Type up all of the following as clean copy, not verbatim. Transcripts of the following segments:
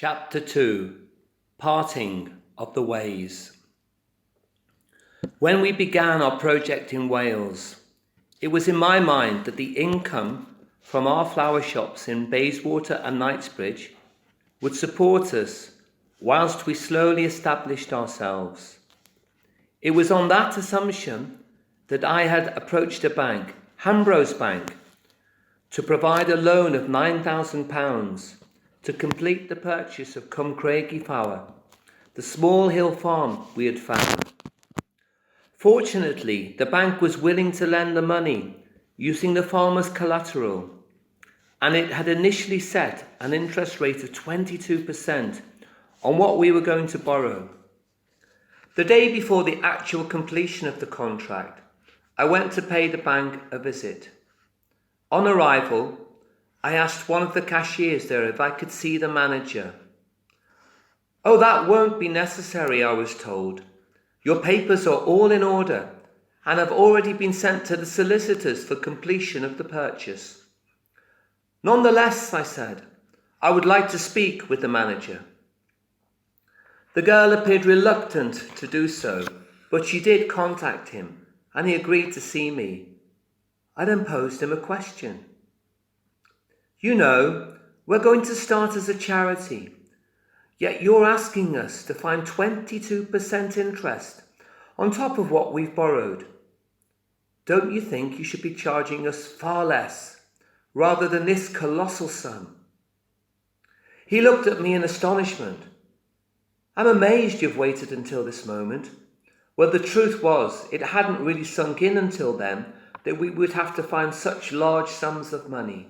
Chapter 2: Parting of the Ways. When we began our project in Wales, it was in my mind that the income from our flower shops in Bayswater and Knightsbridge would support us whilst we slowly established ourselves. It was on that assumption that I had approached a bank, Hambros Bank, to provide a loan of £9,000 to complete the purchase of Cumcraigie Flower, the small hill farm we had found. Fortunately, the bank was willing to lend the money using the farmer's collateral, and it had initially set an interest rate of 22% on what we were going to borrow. The day before the actual completion of the contract, I went to pay the bank a visit. On arrival, I asked one of the cashiers there if I could see the manager. "Oh, that won't be necessary," I was told. "Your papers are all in order and have already been sent to the solicitors for completion of the purchase." "Nonetheless," I said, "I would like to speak with the manager." The girl appeared reluctant to do so, but she did contact him and he agreed to see me. I then posed him a question. "You know, we're going to start as a charity, yet you're asking us to find 22% interest on top of what we've borrowed. Don't you think you should be charging us far less rather than this colossal sum?" He looked at me in astonishment. "I'm amazed you've waited until this moment." Well, the truth was, it hadn't really sunk in until then that we would have to find such large sums of money.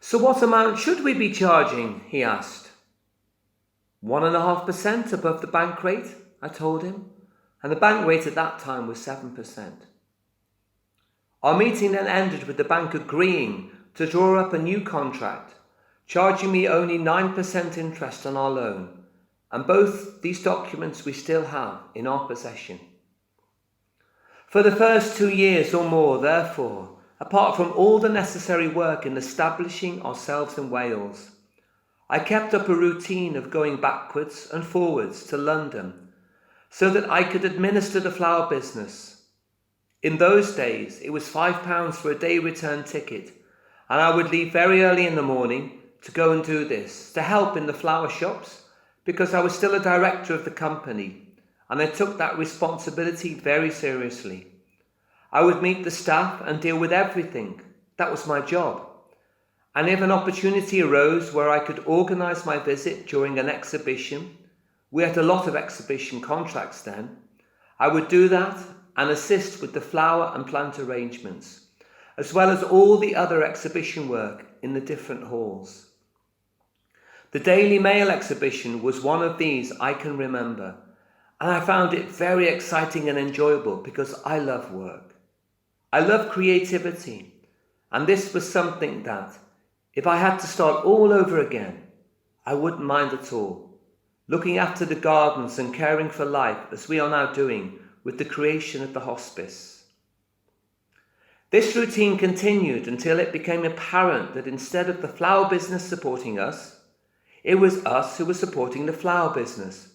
"So what amount should we be charging?" he asked. 1.5% above the bank rate, I told him, and the bank rate at that time was 7%. Our meeting then ended with the bank agreeing to draw up a new contract, charging me only 9% interest on our loan, and both these documents we still have in our possession. For the first 2 years or more, therefore, apart from all the necessary work in establishing ourselves in Wales, I kept up a routine of going backwards and forwards to London so that I could administer the flower business. In those days, it was £5 for a day return ticket, and I would leave very early in the morning to go and do this, to help in the flower shops, because I was still a director of the company, and I took that responsibility very seriously. I would meet the staff and deal with everything. That was my job. And if an opportunity arose where I could organise my visit during an exhibition, we had a lot of exhibition contracts then, I would do that and assist with the flower and plant arrangements, as well as all the other exhibition work in the different halls. The Daily Mail exhibition was one of these I can remember, and I found it very exciting and enjoyable because I love work. I love creativity, and this was something that, if I had to start all over again, I wouldn't mind at all, looking after the gardens and caring for life as we are now doing with the creation of the hospice. This routine continued until it became apparent that instead of the flower business supporting us, it was us who were supporting the flower business,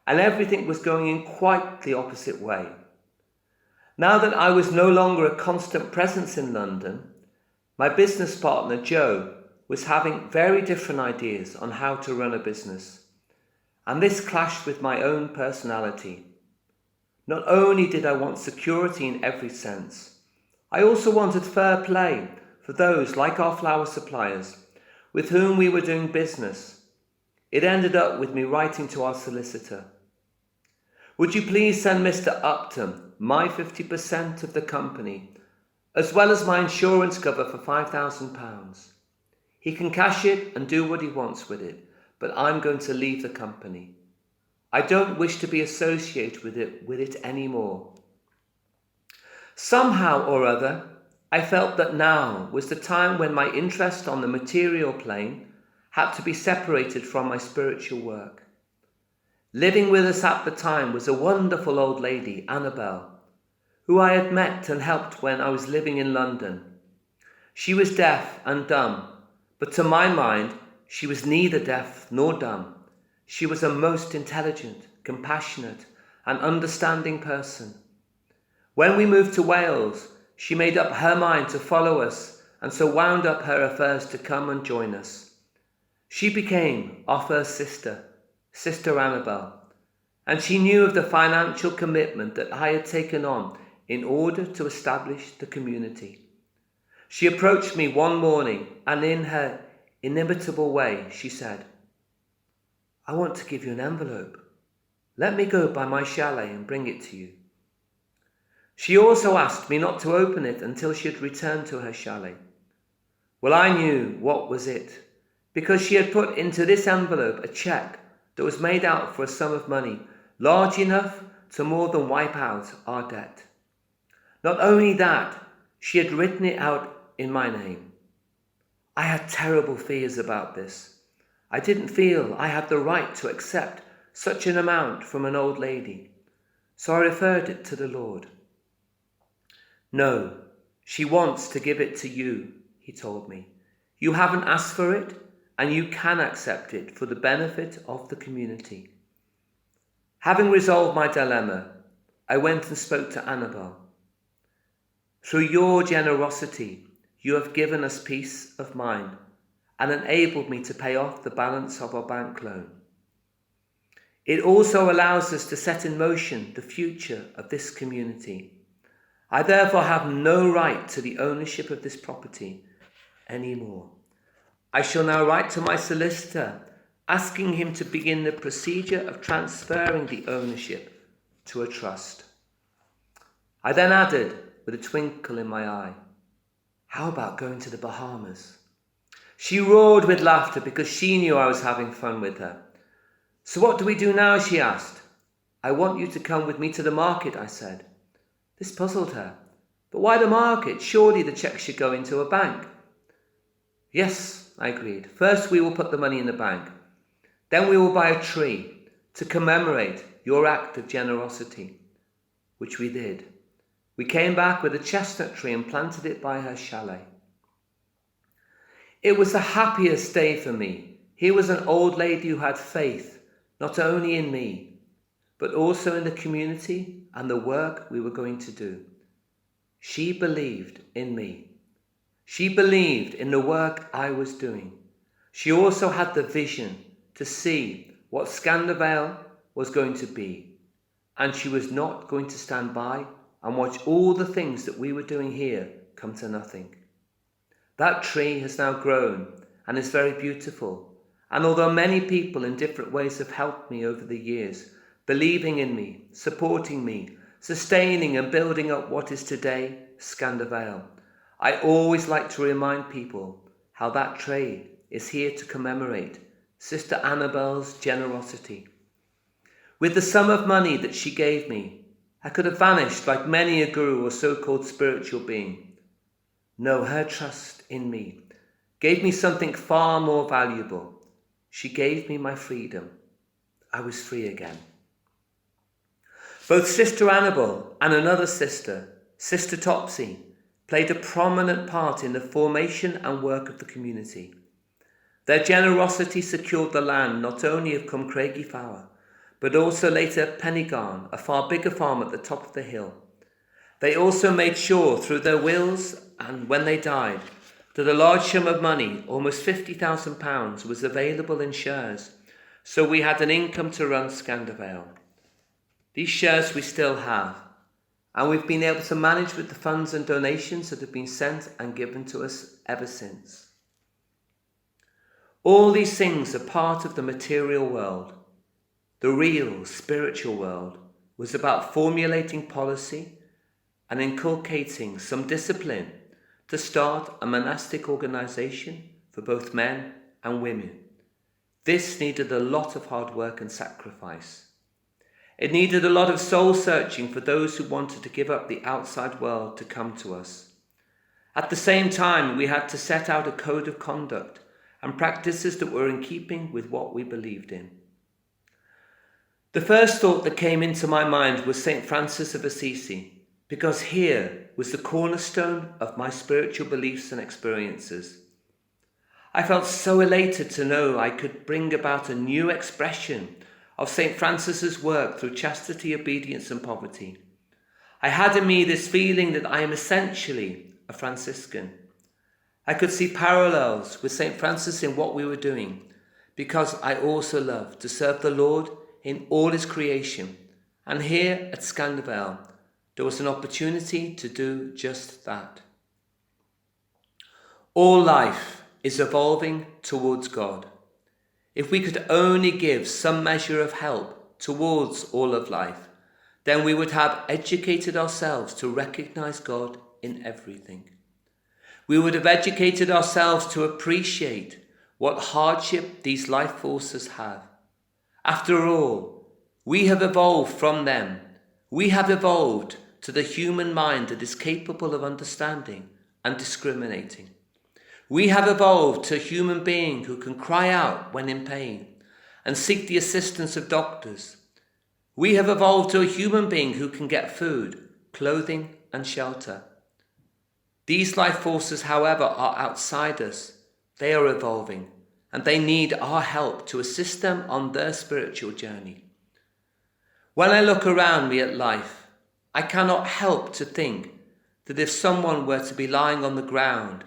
and everything was going in quite the opposite way. Now that I was no longer a constant presence in London, my business partner, Joe, was having very different ideas on how to run a business, and this clashed with my own personality. Not only did I want security in every sense, I also wanted fair play for those like our flower suppliers with whom we were doing business. It ended up with me writing to our solicitor. "Would you please send Mr. Upton my 50% of the company, as well as my insurance cover for £5,000. He can cash it and do what he wants with it, but I'm going to leave the company. I don't wish to be associated with it anymore." Somehow or other, I felt that now was the time when my interest on the material plane had to be separated from my spiritual work. Living with us at the time was a wonderful old lady, Annabel, who I had met and helped when I was living in London. She was deaf and dumb, but to my mind, she was neither deaf nor dumb. She was a most intelligent, compassionate, and understanding person. When we moved to Wales, she made up her mind to follow us and so wound up her affairs to come and join us. She became our first sister, Sister Annabel, and she knew of the financial commitment that I had taken on in order to establish the community. She approached me one morning and in her inimitable way, she said, "I want to give you an envelope. Let me go by my chalet and bring it to you." She also asked me not to open it until she had returned to her chalet. Well, I knew what was it, because she had put into this envelope a cheque that was made out for a sum of money large enough to more than wipe out our debt. Not only that, she had written it out in my name. I had terrible fears about this. I didn't feel I had the right to accept such an amount from an old lady, so I referred it to the Lord. "No, she wants to give it to you," he told me. "You haven't asked for it, and you can accept it for the benefit of the community." Having resolved my dilemma, I went and spoke to Annabel. "Through your generosity, you have given us peace of mind and enabled me to pay off the balance of our bank loan. It also allows us to set in motion the future of this community. I therefore have no right to the ownership of this property anymore. I shall now write to my solicitor asking him to begin the procedure of transferring the ownership to a trust." I then added, with a twinkle in my eye, "How about going to the Bahamas?" She roared with laughter because she knew I was having fun with her. "So what do we do now?" she asked. "I want you to come with me to the market," I said. This puzzled her. "But why the market? Surely the cheque should go into a bank." "Yes," I agreed. "First we will put the money in the bank. Then we will buy a tree to commemorate your act of generosity," which we did. We came back with a chestnut tree and planted it by her chalet. It was the happiest day for me. Here was an old lady who had faith, not only in me, but also in the community and the work we were going to do. She believed in me. She believed in the work I was doing. She also had the vision to see what Skanda Vale was going to be, and she was not going to stand by and watch all the things that we were doing here come to nothing. That tree has now grown and is very beautiful, and although many people in different ways have helped me over the years, believing in me, supporting me, sustaining and building up what is today Skanda Vale, I always like to remind people how that tree is here to commemorate Sister Annabel's generosity. With the sum of money that she gave me, I could have vanished like many a guru or so-called spiritual being. No, her trust in me gave me something far more valuable. She gave me my freedom. I was free again. Both Sister Annabel and another sister, Sister Topsy, played a prominent part in the formation and work of the community. Their generosity secured the land not only of Cumcraigie, but also later Pennygarn, a far bigger farm at the top of the hill. They also made sure through their wills and when they died that a large sum of money, almost £50,000, was available in shares, so we had an income to run Skanda Vale. These shares we still have, and we've been able to manage with the funds and donations that have been sent and given to us ever since. All these things are part of the material world. The real spiritual world was about formulating policy and inculcating some discipline to start a monastic organization for both men and women. This needed a lot of hard work and sacrifice. It needed a lot of soul searching for those who wanted to give up the outside world to come to us. At the same time, we had to set out a code of conduct and practices that were in keeping with what we believed in. The first thought that came into my mind was St. Francis of Assisi, because here was the cornerstone of my spiritual beliefs and experiences. I felt so elated to know I could bring about a new expression of St. Francis's work through chastity, obedience and poverty. I had in me this feeling that I am essentially a Franciscan. I could see parallels with St. Francis in what we were doing, because I also love to serve the Lord in all his creation. And here at Skanda Vale, there was an opportunity to do just that. All life is evolving towards God. If we could only give some measure of help towards all of life, then we would have educated ourselves to recognize God in everything. We would have educated ourselves to appreciate what hardship these life forces have. After all, we have evolved from them. We have evolved to the human mind that is capable of understanding and discriminating. We have evolved to a human being who can cry out when in pain and seek the assistance of doctors. We have evolved to a human being who can get food, clothing and shelter. These life forces, however, are outside us. They are evolving and they need our help to assist them on their spiritual journey. When I look around me at life, I cannot help to think that if someone were to be lying on the ground,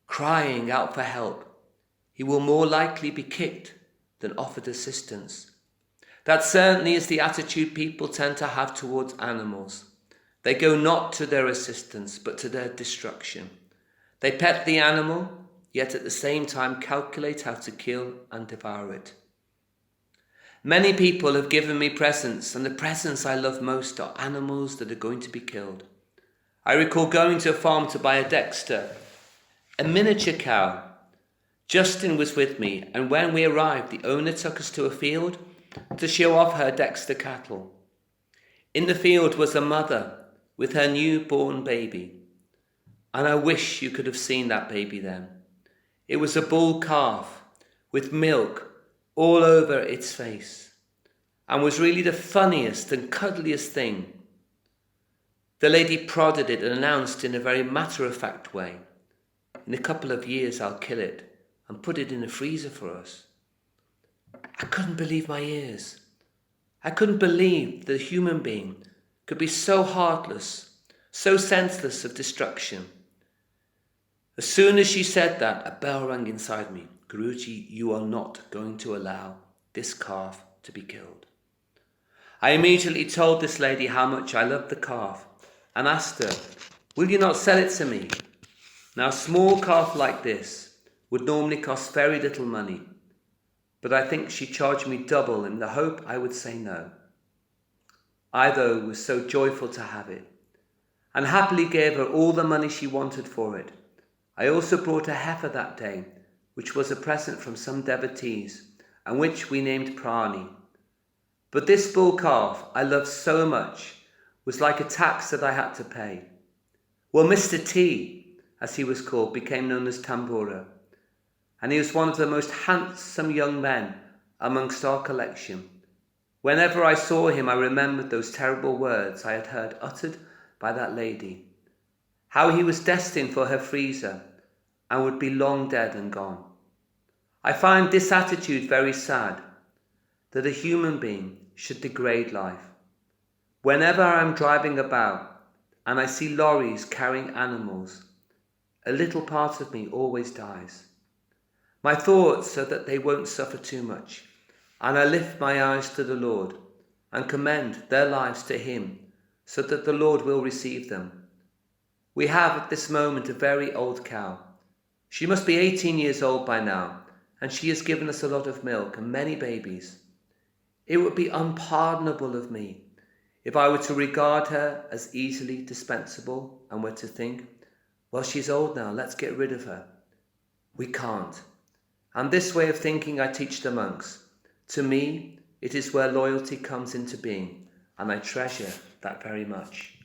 crying out for help, he will more likely be kicked than offered assistance. That certainly is the attitude people tend to have towards animals. They go not to their assistance, but to their destruction. They pet the animal, yet at the same time calculate how to kill and devour it. Many people have given me presents, and the presents I love most are animals that are going to be killed. I recall going to a farm to buy a Dexter, a miniature cow. Justin was with me, and when we arrived, the owner took us to a field to show off her Dexter cattle. In the field was a mother with her newborn baby, and I wish you could have seen that baby then. It was a bull calf with milk all over its face, and was really the funniest and cuddliest thing. The lady prodded it and announced in a very matter-of-fact way, "In a couple of years I'll kill it and put it in a freezer for us." I couldn't believe my ears. I couldn't believe that a human being could be so heartless, so senseless of destruction. As soon as she said that, a bell rang inside me. "Guruji, you are not going to allow this calf to be killed." I immediately told this lady how much I loved the calf and asked her, "Will you not sell it to me?" Now, a small calf like this would normally cost very little money, but I think she charged me double in the hope I would say no. I, though, was so joyful to have it, and happily gave her all the money she wanted for it. I also brought a heifer that day, which was a present from some devotees, and which we named Prani. But this bull calf I loved so much was like a tax that I had to pay. Well, Mr. T, as he was called, became known as Tambura, and he was one of the most handsome young men amongst our collection. Whenever I saw him, I remembered those terrible words I had heard uttered by that lady, how he was destined for her freezer and would be long dead and gone. I find this attitude very sad, that a human being should degrade life. Whenever I am driving about and I see lorries carrying animals, a little part of me always dies. My thoughts are that they won't suffer too much, and I lift my eyes to the Lord and commend their lives to him, so that the Lord will receive them. We have at this moment a very old cow. She must be 18 years old by now, and she has given us a lot of milk and many babies. It would be unpardonable of me if I were to regard her as easily dispensable and were to think, "Well, she's old now, let's get rid of her." We can't. And this way of thinking I teach the monks. To me, it is where loyalty comes into being, and I treasure that very much.